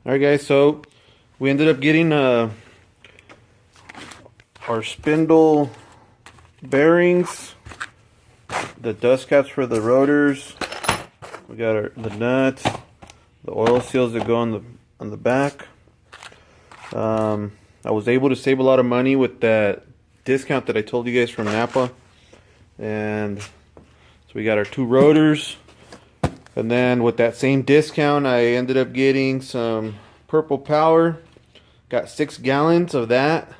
Alright guys, so we ended up getting our spindle bearings, the dust caps for the rotors, we got the nuts, the oil seals that go on the back. I was able to save a lot of money with that discount that I told you guys from Napa. And so we got our 2 rotors. And then with that same discount, I ended up getting some Purple Power. Got 6 gallons of that.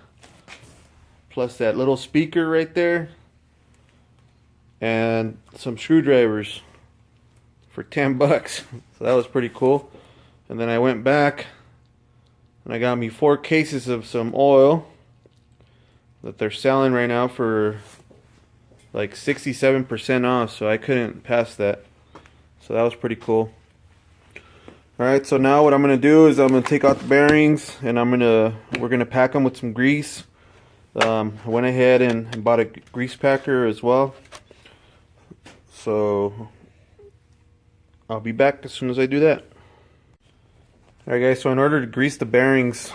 Plus that little speaker right there. And some screwdrivers for 10 bucks. So that was pretty cool. And then I went back and I got me 4 cases of some oil that they're selling right now for like 67% off. So I couldn't pass that. So that was pretty cool. Alright, so now what I'm going to do is I'm going to take out the bearings and we're going to pack them with some grease. I went ahead and bought a grease packer as well. So I'll be back as soon as I do that. Alright guys, so in order to grease the bearings,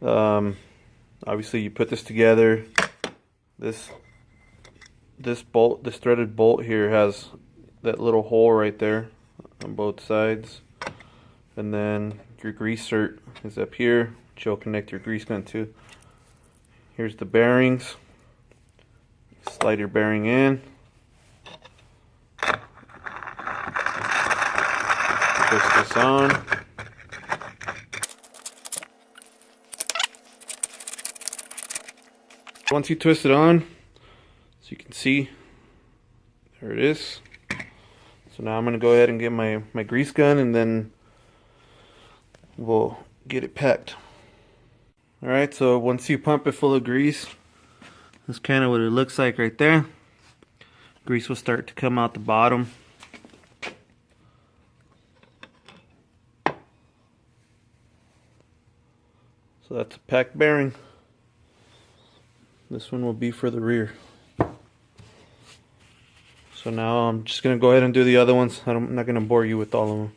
obviously you put this together. This threaded bolt here has that little hole right there on both sides, and then your grease cert is up here, which you'll connect your grease gun to. Here's the bearings. Slide your bearing in, twist this on. Once you twist it on, so you can see, there it is. So now I'm going to go ahead and get my grease gun and then we'll get it packed. Alright, so once you pump it full of grease, that's kind of what it looks like right there. Grease will start to come out the bottom. So that's a packed bearing. This one will be for the rear. So now I'm just going to go ahead and do the other ones. I'm not going to bore you with all of them.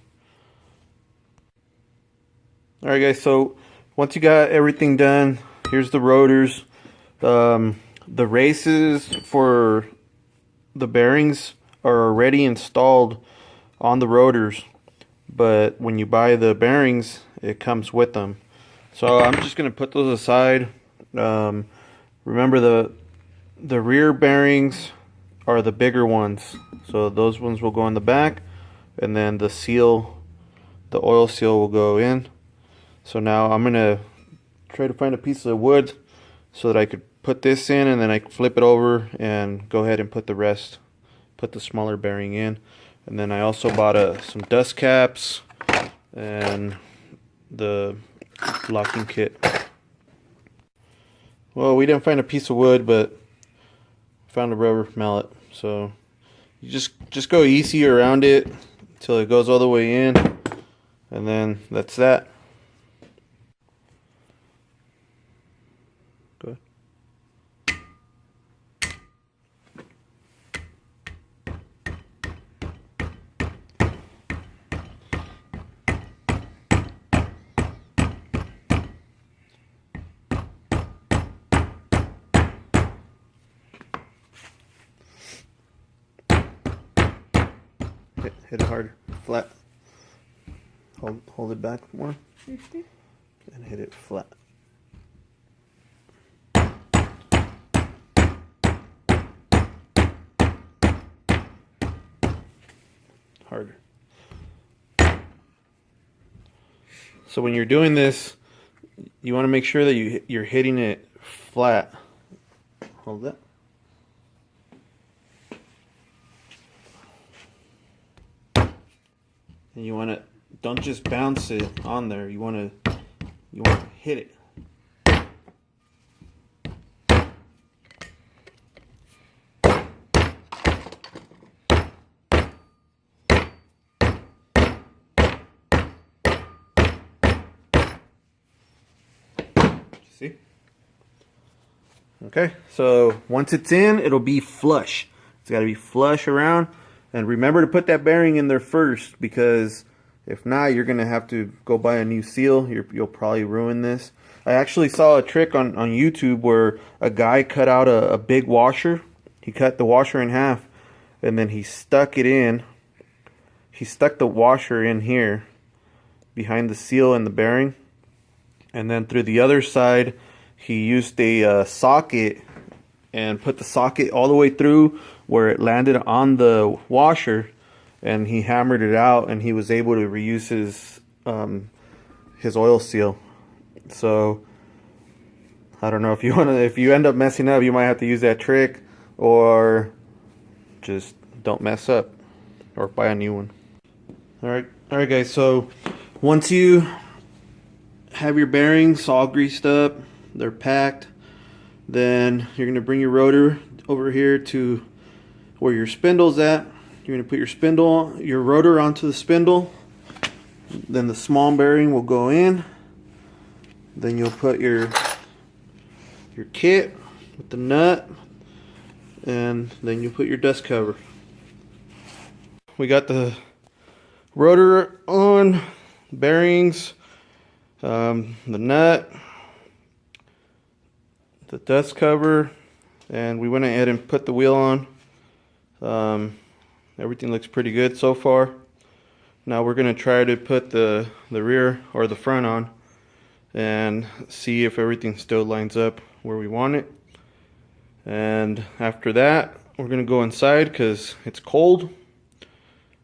Alright guys, so once you got everything done, here's the rotors. The races for the bearings are already installed on the rotors. But when you buy the bearings, it comes with them. So I'm just going to put those aside. Remember the rear bearings are the bigger ones, so those ones will go in the back, and then the oil seal will go in. So now I'm gonna try to find a piece of wood so that I could put this in, and then I can flip it over and go ahead and put the smaller bearing in. And then I also bought some dust caps and the locking kit. Well, we didn't find a piece of wood, but found a rubber mallet. So you just go easy around it until it goes all the way in, and then that's that. Go ahead. Hit it hard, flat. Hold it back more, and hit it flat. Harder. So when you're doing this, you want to make sure that you're hitting it flat. Hold that. And you want to, don't just bounce it on there. You want to hit it. See? Okay, so once it's in, it'll be flush. It's got to be flush around. And remember to put that bearing in there first, because If not, you're gonna have to go buy a new seal. You'll probably ruin this. I actually saw a trick on YouTube where a guy cut out a big washer. He cut the washer in half, and then he stuck it in. He stuck the washer in here behind the seal and the bearing, and then through the other side he used a socket and put the socket all the way through where it landed on the washer, and he hammered it out, and he was able to reuse his oil seal. So I don't know, if you end up messing up, you might have to use that trick, or just don't mess up, or buy a new one. All right guys, so once you have your bearings all greased up, they're packed, then you're going to bring your rotor over here to where your spindle's at. You're going to put your rotor onto the spindle. Then the small bearing will go in. Then you'll put your kit with the nut, and then you put your dust cover. We got the rotor on, bearings, the nut, the dust cover, and we went ahead and put the wheel on. Everything looks pretty good so far. Now we're going to try to put the rear or the front on and see if everything still lines up where we want it. And after that, we're going to go inside because it's cold,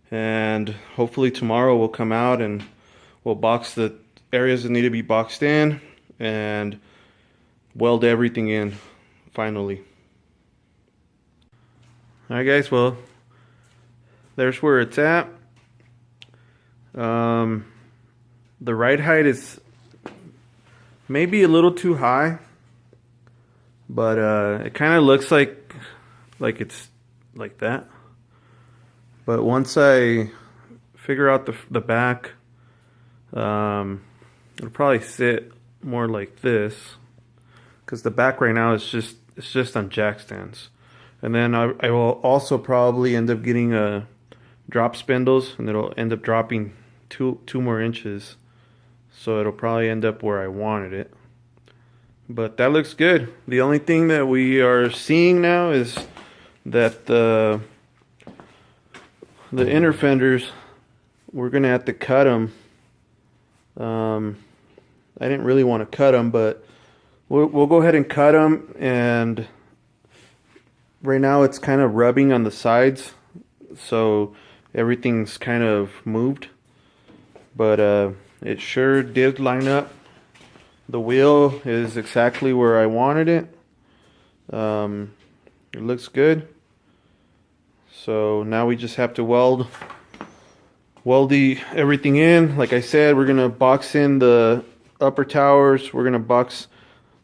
and hopefully tomorrow we'll come out and we'll box the areas that need to be boxed in and weld everything in finally. Alright guys, well, there's where it's at. The ride height is maybe a little too high, but it kind of looks like it's like that. But once I figure out the back, it'll probably sit more like this, because the back right now is just on jack stands. And then I will also probably end up getting drop spindles, and it'll end up dropping two more inches, so it'll probably end up where I wanted it. But that looks good. The only thing that we are seeing now is that the inner fenders, we're gonna have to cut them. I didn't really want to cut them, but we'll go ahead and cut them. And right now it's kind of rubbing on the sides, so everything's kind of moved, but it sure did line up. The wheel is exactly where I wanted it. It looks good. So now we just have to weld everything in. Like I said, we're gonna box in the upper towers, we're gonna box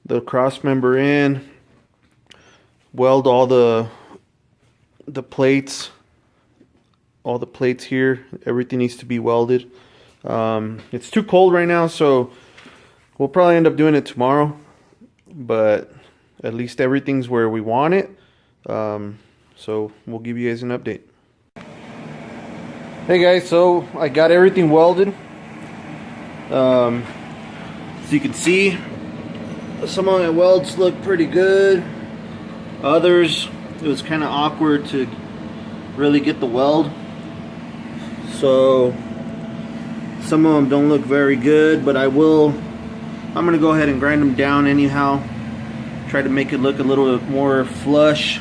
the cross member in, weld all the plates, all the plates here. Everything needs to be welded. It's too cold right now, so we'll probably end up doing it tomorrow, but at least everything's where we want it. So we'll give you guys an update. Hey guys, so I got everything welded. So you can see some of my welds look pretty good. Others, it was kind of awkward to really get the weld. So some of them don't look very good, but I'm gonna go ahead and grind them down anyhow. Try to make it look a little bit more flush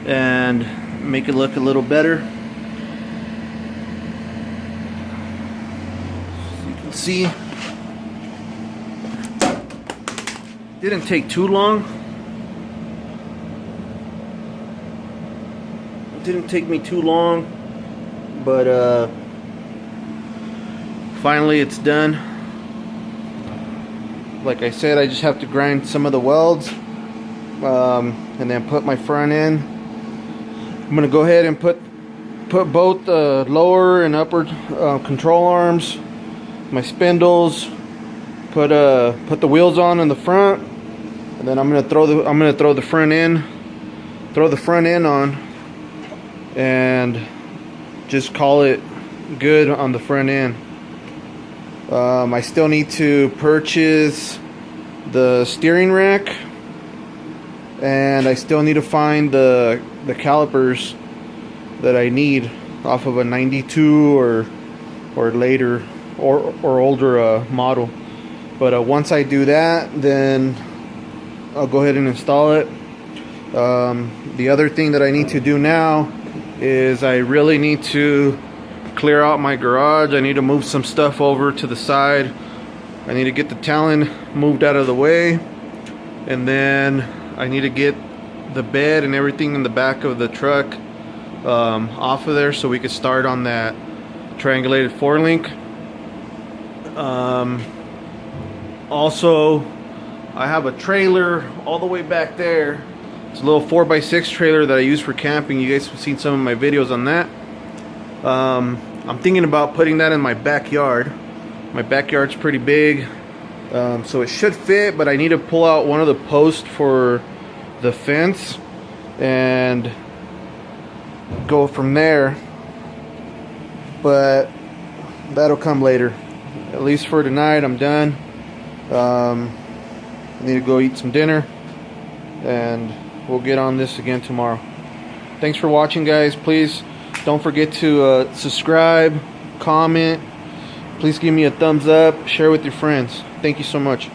and make it look a little better. So you can see, didn't take too long. It didn't take me too long, but finally it's done. Like I said, I just have to grind some of the welds and then put my front in. I'm gonna go ahead and put both lower and upper control arms, my spindles, put the wheels on in the front, and then I'm gonna throw the front end on, and just call it good on the front end. I still need to purchase the steering rack, and I still need to find the calipers that I need off of a 92 or later or older model. But once I do that, then I'll go ahead and install it. The other thing that I need to do now is I really need to clear out my garage. I need to move some stuff over to the side. I need to get the Talon moved out of the way, and then I need to get the bed and everything in the back of the truck off of there so we could start on that triangulated 4-link. Also, I have a trailer all the way back there. It's a little 4x6 trailer that I use for camping. You guys have seen some of my videos on that. I'm thinking about putting that in my backyard. My backyard's pretty big, so it should fit, but I need to pull out one of the posts for the fence and go from there. But that'll come later. At least for tonight, I'm done. I need to go eat some dinner, and we'll get on this again tomorrow. Thanks for watching, guys. Please don't forget to subscribe, comment. Please give me a thumbs up, share with your friends. Thank you so much.